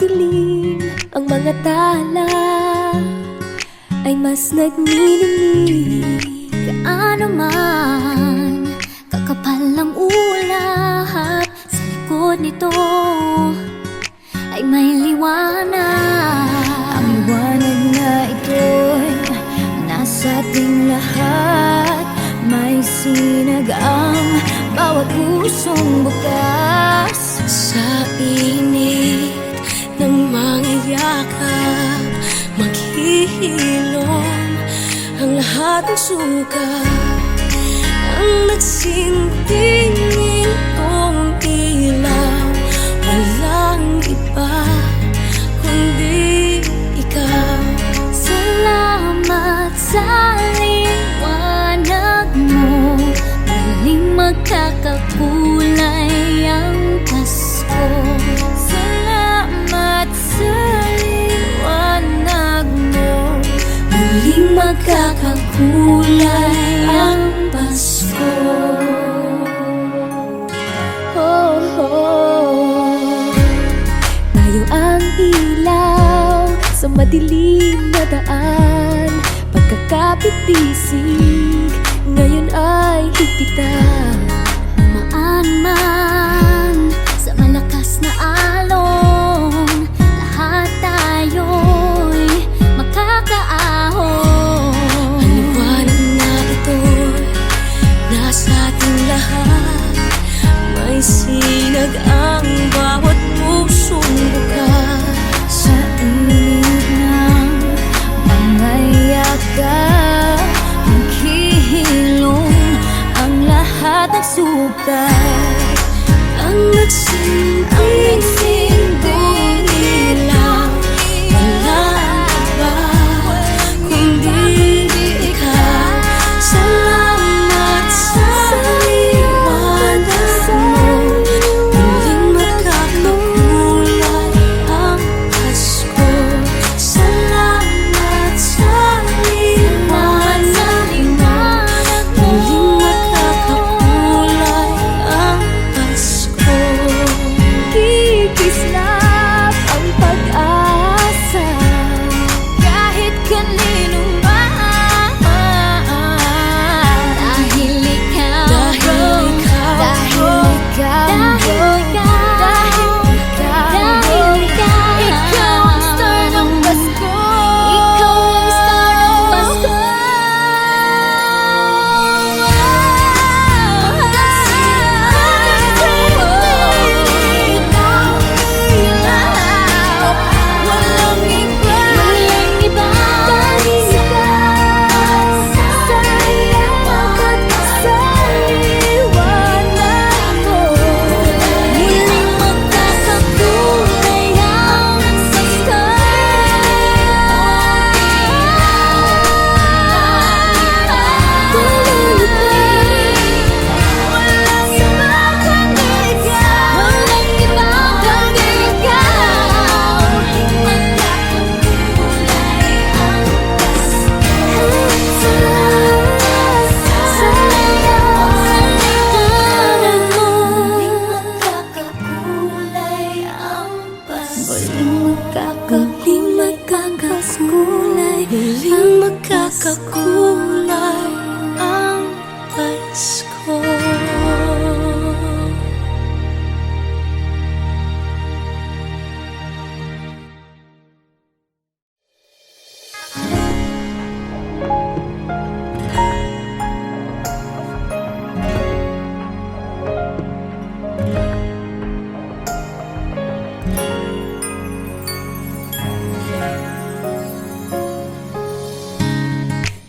madilim ang mga tala ay mas nagnininig. Gaano man kakapal ang ulap, sa likod nito ay may liwanag. Ang liwanag na ito'y nasa ating lahat. May sinag ang bawat pusong bukas. Sa init ng mga yakap, maghihilom ang lahat ng suka. Ang nagsinting itong ilaw, walang iba kundi ikaw. Salamat sa liwanag mo, muling magkakakulay ang Pasko. Salamat sa liwanag mo, muling magkakakulay ang Pasko. Oh, oh. Tayo ang ilaw sa madilim na daan. Pagkakapitisig ngayon ay higpitan. Umaan man sa malakas na alon, lahat tayo'y makakaahon. Ang liwanag na ito'y nasa ating lahat. May sinag ang bawat pusong bukas. Sa init ng mga yakap, maghihilom ang lahat ng sukat. Ang nagsinding ilaw, walang iba kundi ikaw. Salamat sa liwanag mo, muling magkakakulay ang Pasko. Salamat sa liwanag mo, muling magkakakulay ang Pasko. Kikislap ang pag-asa kahit kanino man, dahil ikaw, dahil ikaw, dahil ikaw, ikaw ang star ng Pasko. Ikaw ang star ng Pasko. Walang iba, dahil ikaw sa liwanag mo, muling magkakakulay ang Pasko. Walang iba kundi ikaw, walang iba kundi ikaw, muling magkakakulay ang Pasko. Sa liwanag mo, muling magkakakulay ang Pasko. Muling magkakakulay, muling magkakakulay ang Pasko.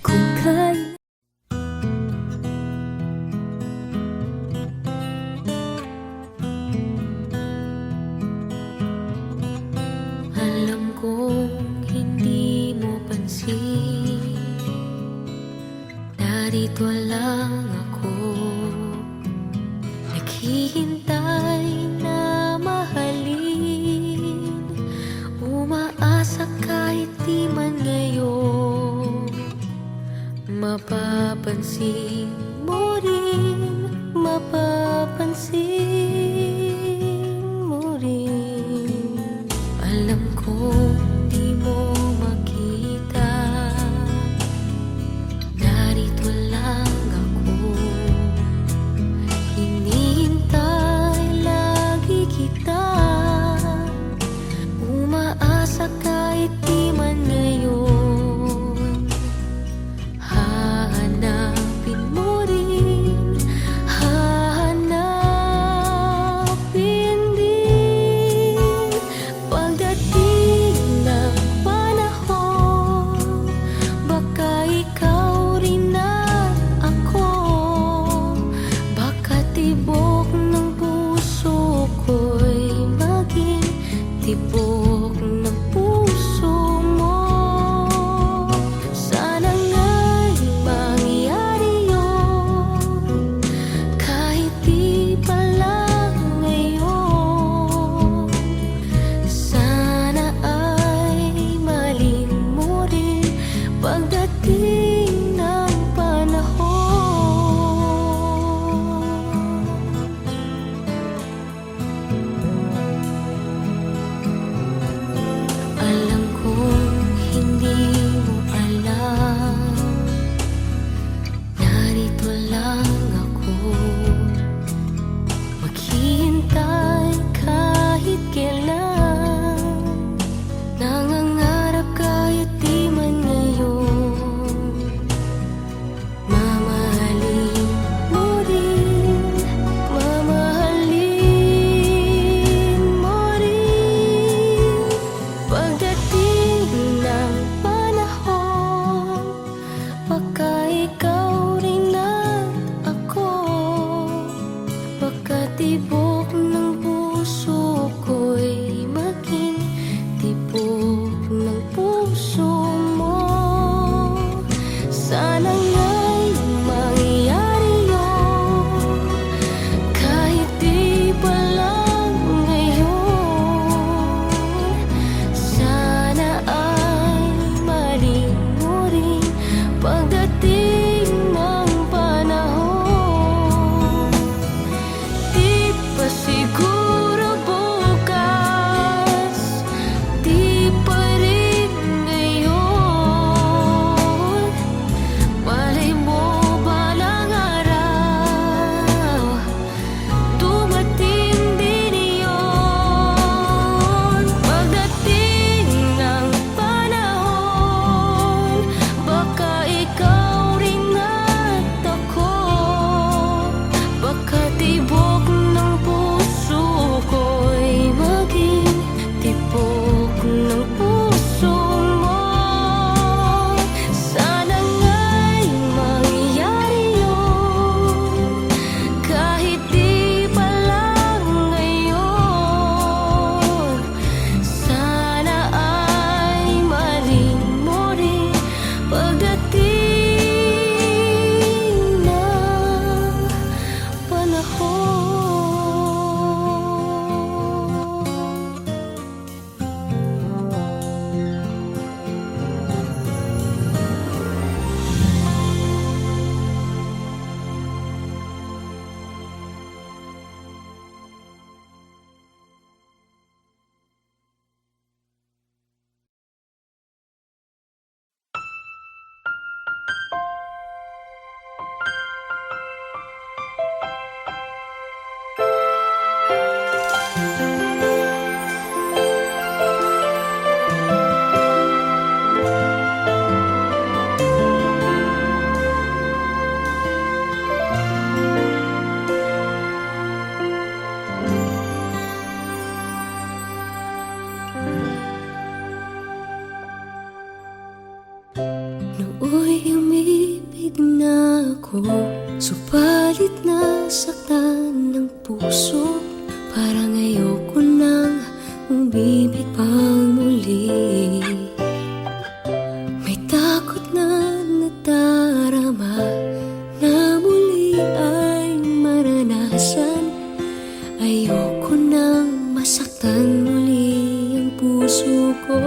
Kung kailan alam kong hindi mo pansin, narito lang ako, naghihintay na mahalin, umaasa kahit di man ngayon. Mapapansin mo rin, mapapansin mo rin. Subalit nasaktan ng puso, parang ayoko nang umibig pang muli. May takot na nadarama na muli ay maranasan. Ayoko nang masaktan muli ang puso ko.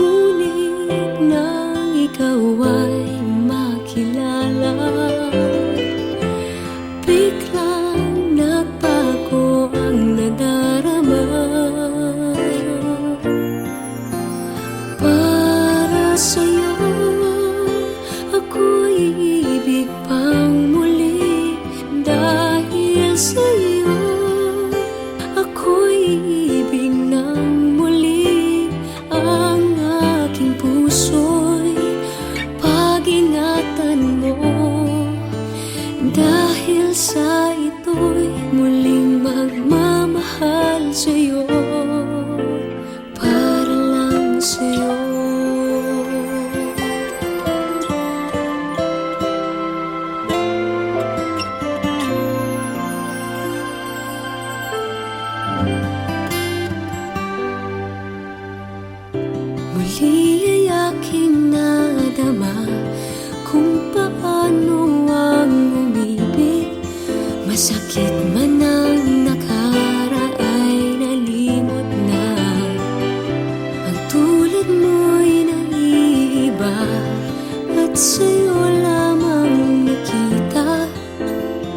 Ngunit nang ikaw ay makilala, biglang nagbago ang nadarama. Para sa'yo ako'y ibig pang muli. Dahil sa'yo ako'y ibig ng muli. Ang aking puso'y pag-ingatan mo. Dahil sa ito'y muling magmamahal sa'yo, para lang sa'yo. Muli ay aking nadama kung paano ang umibig. Masakit man ang nakaraay nalimot na. Ang tulad mo'y naiiba at sa'yo lamang nakita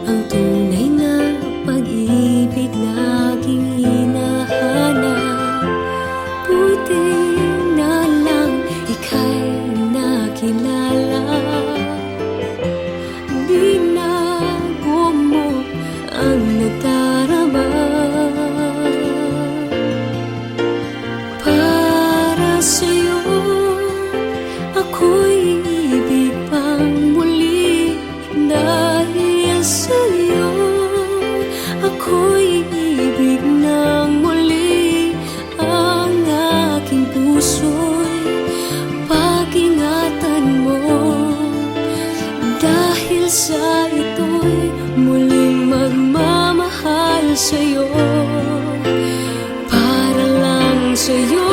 ang tunay na pag-ibig laging hinahanap. Buti na lang ika'y nakilala. Binago mo ang nadarama. Para sa'yo ako'y ibig pang muli. Dahil sa'yo ako'y ibig ng muli. Ang aking puso'y pag-ingatan mo. Dahil sa ito'y muling magmamahal sa'yo, para lang sa'yo.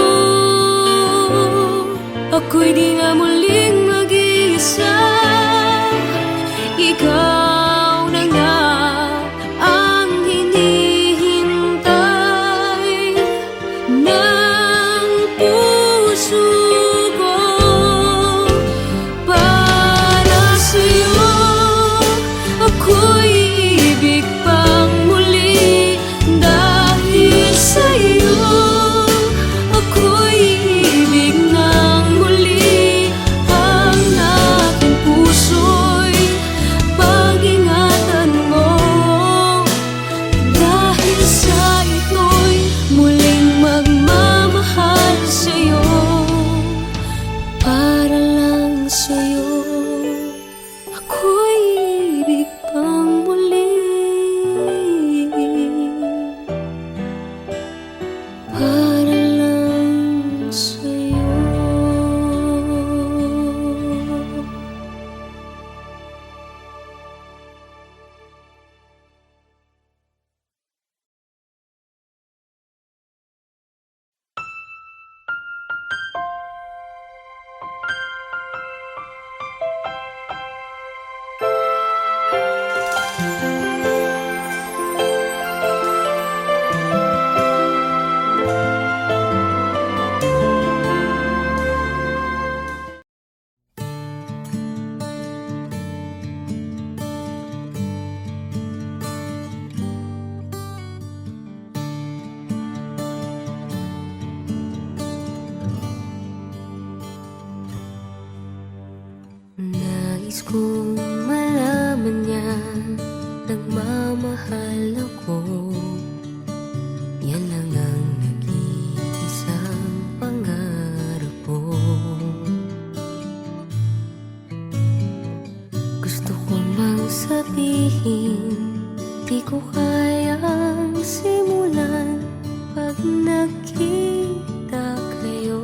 Ako'y di nga muling mag-iisa. Ikaw na nga ang hinihintay ng puso ko. Para sa'yo ako'y ibig pang muli. Dahil sa'yo ako'y ibig ng muli. Ang aking puso'y pag-ingatan mo. Dahil sa ito'y muling magmamahal sa'yo, para lang sa'yo. Ako'y ibig pang muli. Para lang sa'yo. Nais kong malaman niya, nagmamahal ako. Yan lang ang nag-iisang pangarap ko. Gusto ko mang sabihin, di ko kayang simulan pag nagkita kayo.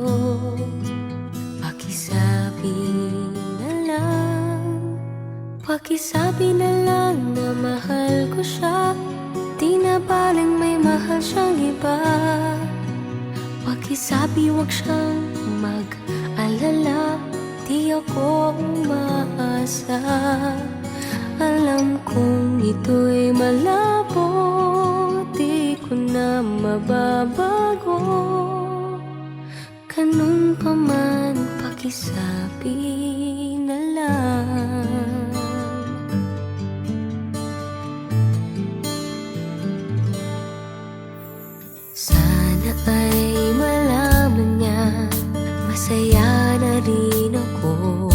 Pakisabi na lang, pakisabi na lang na mahal ko siya, di na baling may mahal siyang iba. Pakisabi wag siyang mag-alala, di ako umaasa. Alam kong ito'y malabo, di ko na mababago. Ganun pa man, pakisabi na lang. Sana ay malaman niya, masaya na rin ako.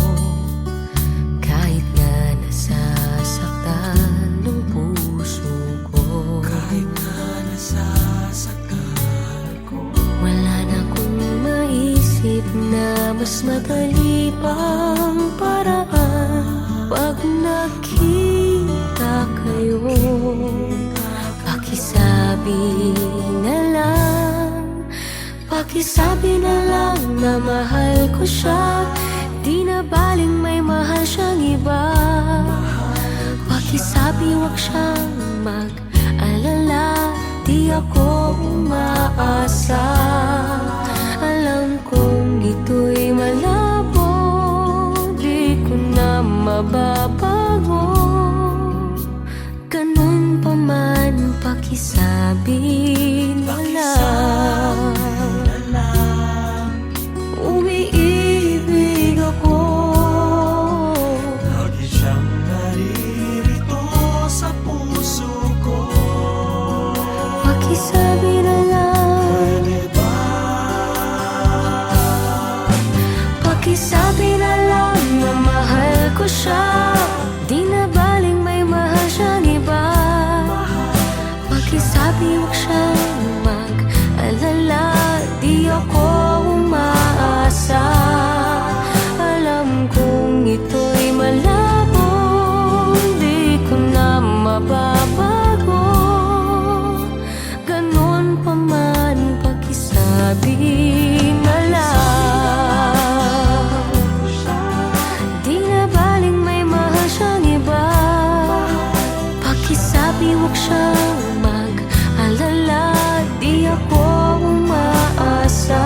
Kahit na nasasaktan ng puso ko, kahit na nasasaktan ko, wala na akong maisip na mas madali pang paraan. Pag nakita kayo, pakisabi na lang, pakisabi na lang na mahal ko siya, di na baling may mahal siyang iba. Pakisabi wag siyang mag-alala, di ako umaasa. Alam kong ito'y malabo, di ko na mababago. Ganun pa man, pakisabi na lang. Umiibig ako, lagi siyang naririto sa puso ko. pakisabi na lang. Pwede ba? Pakisabi na lang na mahal ko siya, di na baling may mahal siyang iba. Pakisabi wag siyang mag-alala, di ako umaasa. Alam kong ito'y malabo, di ko na mababago. Ganun pa man, pakisabi na lang. Di na baling may mahal siyang iba. Pakisabi wag siyang mag-alala, di ako umaasa.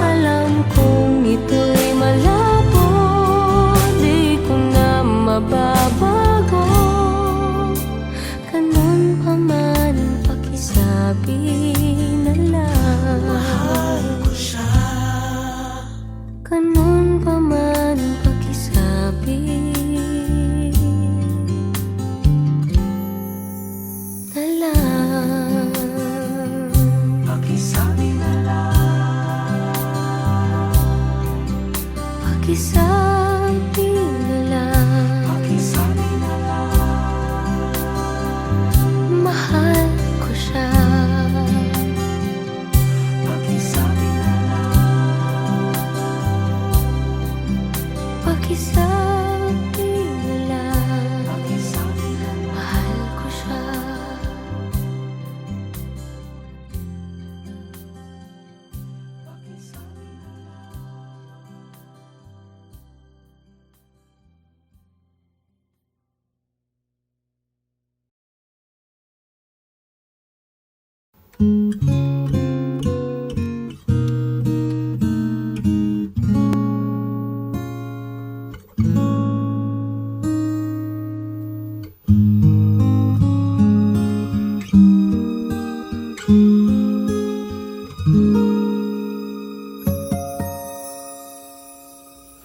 Alam kong ito'y malabo, di ko na mababago. Ganun pa man, pakisabi na lang. Mahal ko siya. Ganun pa man, pakisabi na lang. Pakisabi na lang. Pakisabi na lang. Pakisabi na lang. Mahal ko siya. Pakisabi na lang. Pakisabi na lang. Pakisabi na lang. Mahal ko siya.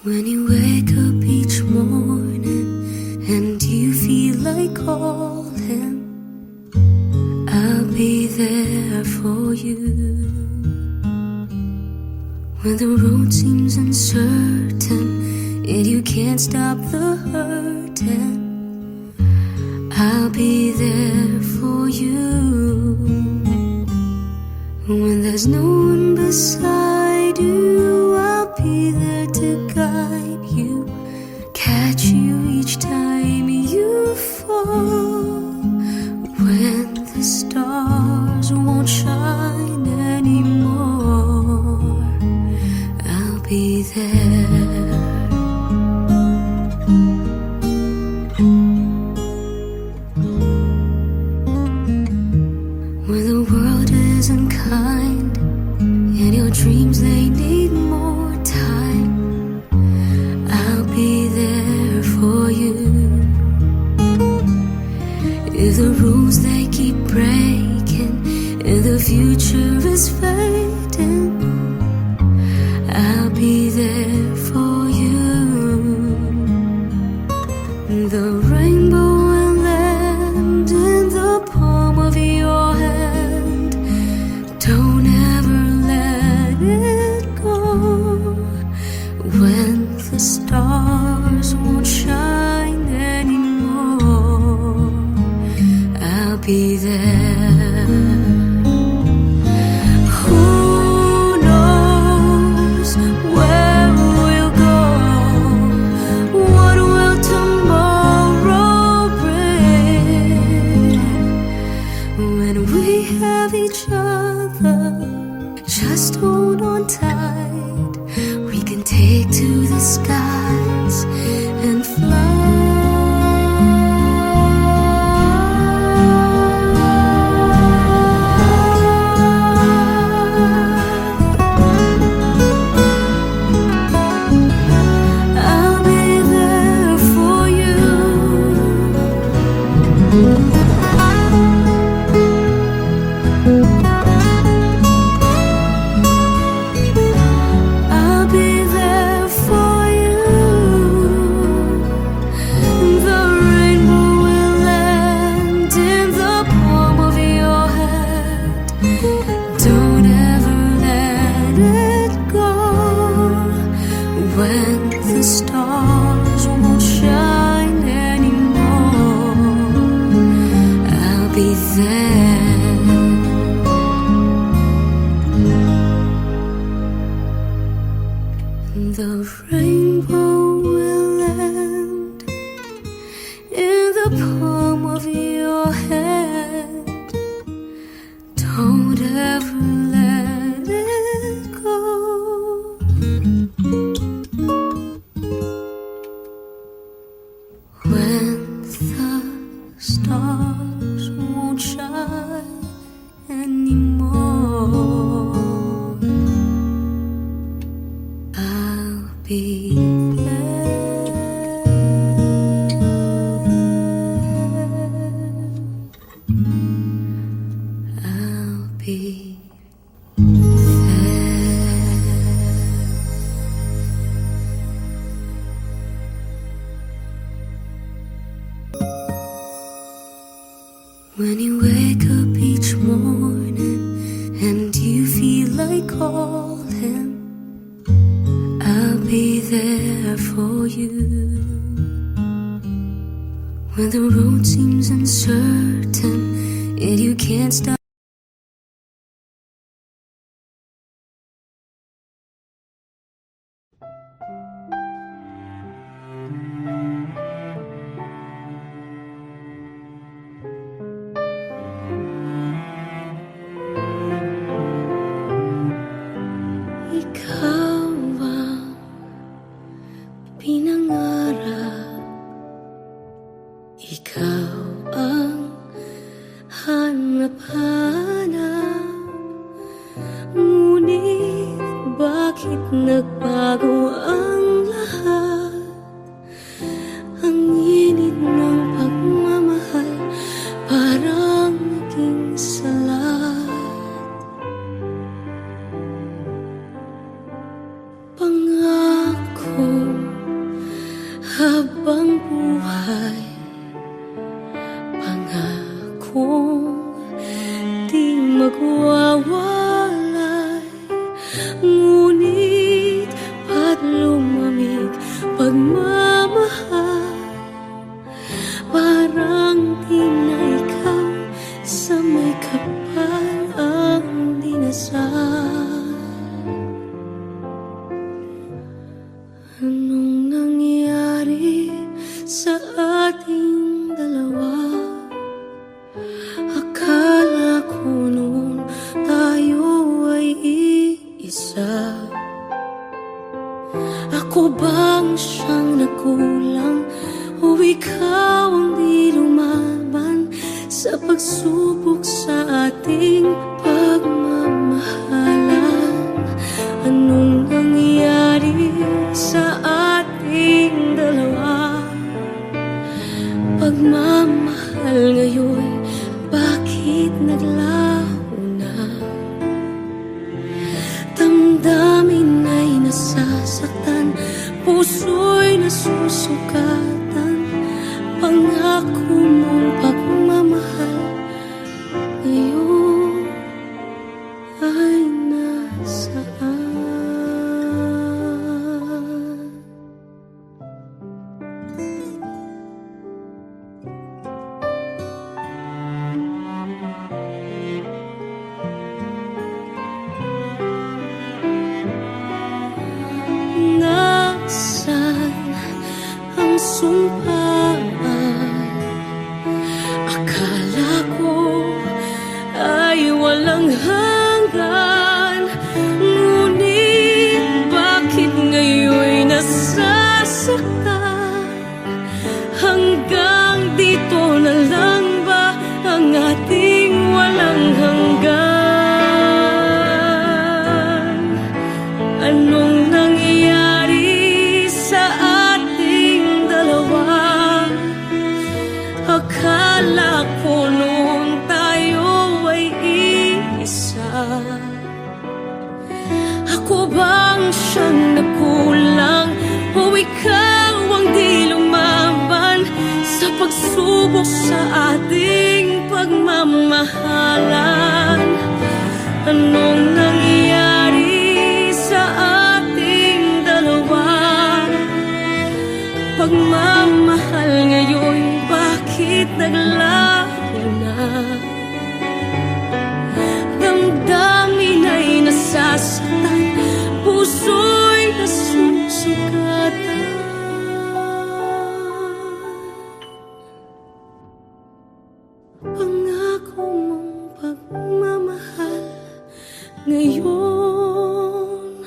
When you wake up each morning and you feel like calling, I'll be there for you. When the road seems uncertain and you can't stop the hurting, I'll be there for you. When there's no one beside you, I'll be there to guide you, catch you each time you fall. When the stars won't shine anymore, I'll be there. the rules they keep breaking, and the future is fading. I'll be there for you. The rainbow will land in the palm of your hand. Don't ever let it go. When the stars won't shine anymore, I'll be there. Who knows where we'll go? What will tomorrow bring? When we have each other, just hold on tight. We can take to the skies and I'll be there for you. I'll be there for you. The rainbow will land in the palm of your hand. Don't ever let it go. When the stars won't shine anymore, I'll be there. The rainbow will land in the palm of your hand. Don't ever let it go. When the stars won't shine anymore, I'll be there. I'll be there. When you wake up each morning and you feel like calling, I'll be there for you. When the road seems uncertain and you can't stop. Ikaw ang pinangarap, ikaw ang hanap-hanap. Ngunit bakit nagbago ang lahat? Ang init ng pagmamahal parang naging salat. Pangako habang buhay, pangakong di magwawalay. Ngunit ba't lumamig pagmamahal? Parang di na ikaw sa may kapal ang dinasal. Anong nangyari sa ating dalawa? Akala ko noon tayo ay iisa. Ako bang siyang nakulang o ikaw ang di lumaban sa pagsubok sa ating pagmamahalan? Anong nangyari sa ating dalawa? Pagmamahal ngayon, bakit naglaho na? Damdamin ay nasasaktan, puso'y nasusukatan. Pangako mong pagmamahal ngayon ay nasaan? Nasaan ang sumpaan? Akala ko ay walang hanggan, ngunit bakit ngayon'y nasasaktan? Hanggang dito na lang ba ang ating walang hanggan? Anong nangyari sa ating dalawa? Akala ko noon tayo ay iisa. Ako bang siyang nagkulang, o ikaw ang di lumaban sa pagsubok sa ating pagmamahalan? Anong nangyari sa ating dalawa? Pagmamahal ngayon, bakit naglaho na? Damdamin ay nasasaktan, puso'y nasusugatan. Pangako mong pagmamahal ngayon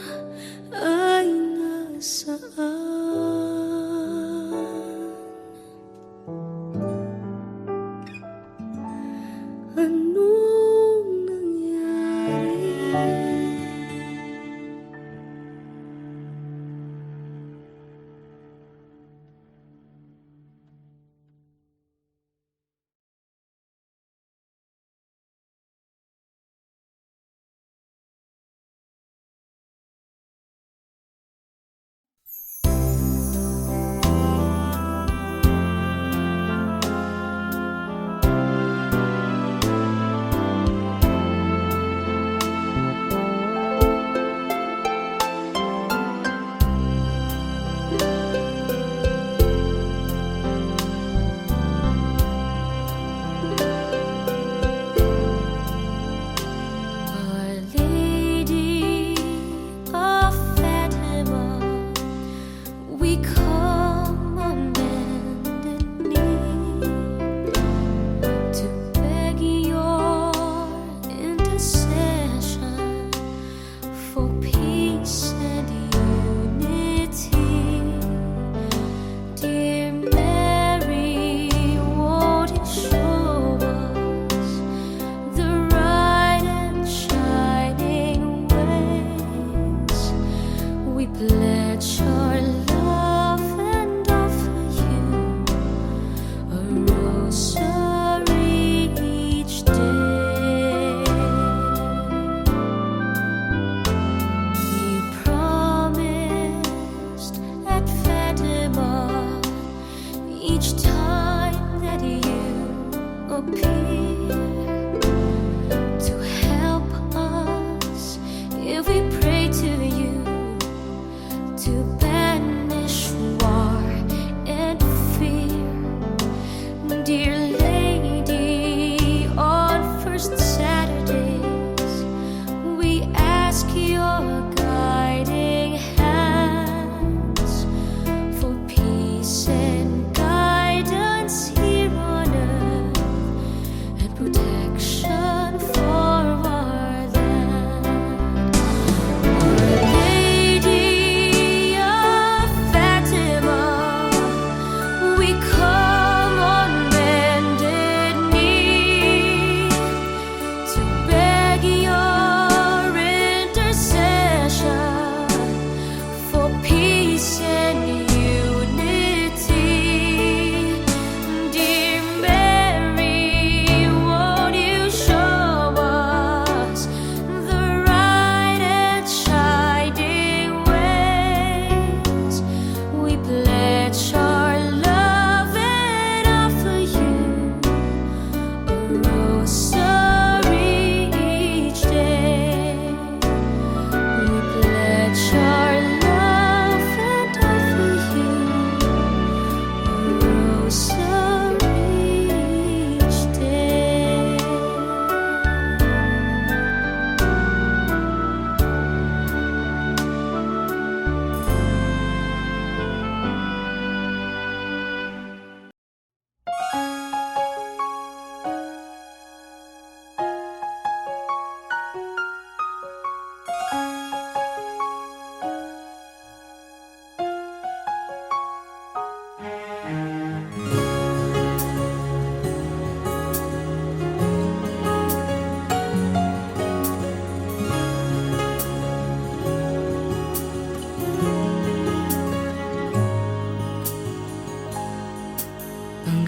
ay nasaan?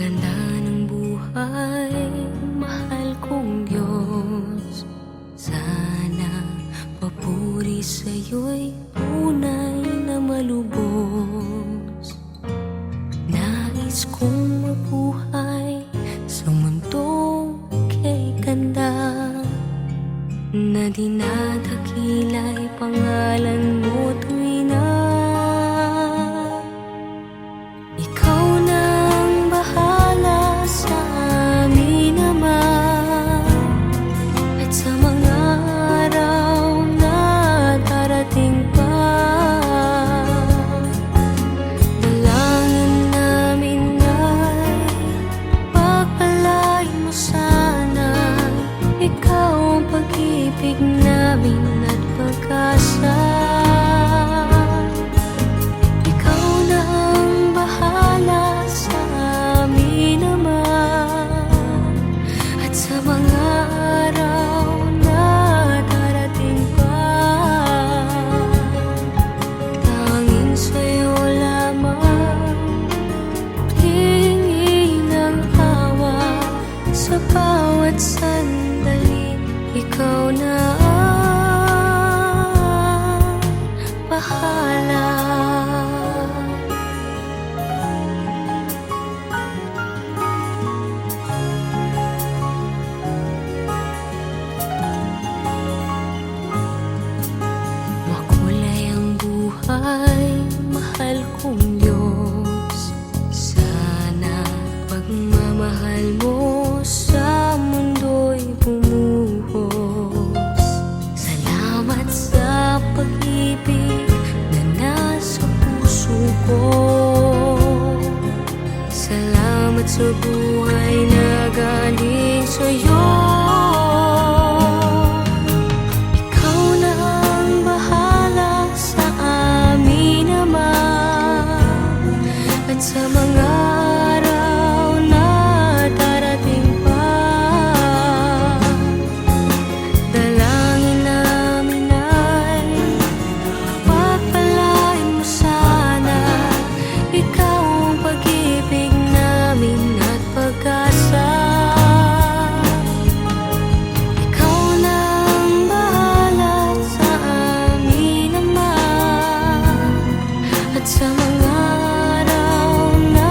ganda ng buhay, mahal kong Diyos. Sana papuri sa'yo'y tunay na malubos. Nais kong mabuhay sa mundong kay ganda, na dinadakila'y pangalan mo tuwi na. Ikaw na ang bahala sa amin naman, at sa mga araw na darating pa. Dalangin namin ay pagpalain mo sana. Ikaw ang pag-ibig namin at pag-asa. Ikaw na ang bahala sa amin naman, at sa mga araw na darating pa. Tanging sa'yo lamang hihingi ng awa sa bawat sandali. Ikaw na ang bahala. Makulay ang buhay, mahal kong Diyos. Sana pagmamahal mo sa mundo'y bumuhos. Salamat sa pag-ibig na nasa puso ko. Salamat sa buhay na galing sa'yo. Ikaw na ang bahala sa amin naman, at sa mga araw na darating pa. Dalangin namin ay pagpalain mo sana. Ikaw ang pag-ibig namin at pag-asa. Ikaw na ang bahala sa amin naman, at sa mga araw na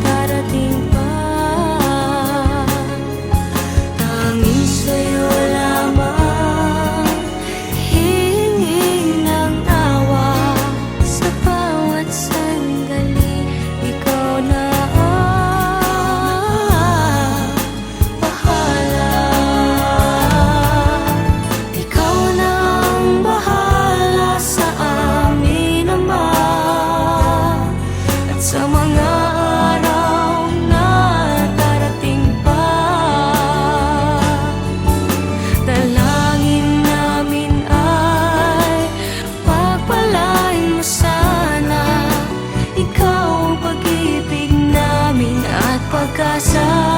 darating pa. Tanging sa'yo lamang hihingi ng awa sa bawat sandali. Ikaw na ang bahala. Ikaw na ang bahala sa amin naman, at sa mga araw na darating pa. Dalangin namin ay pagpalain mo sana. Ikaw ang pag-ibig namin at pag-asa.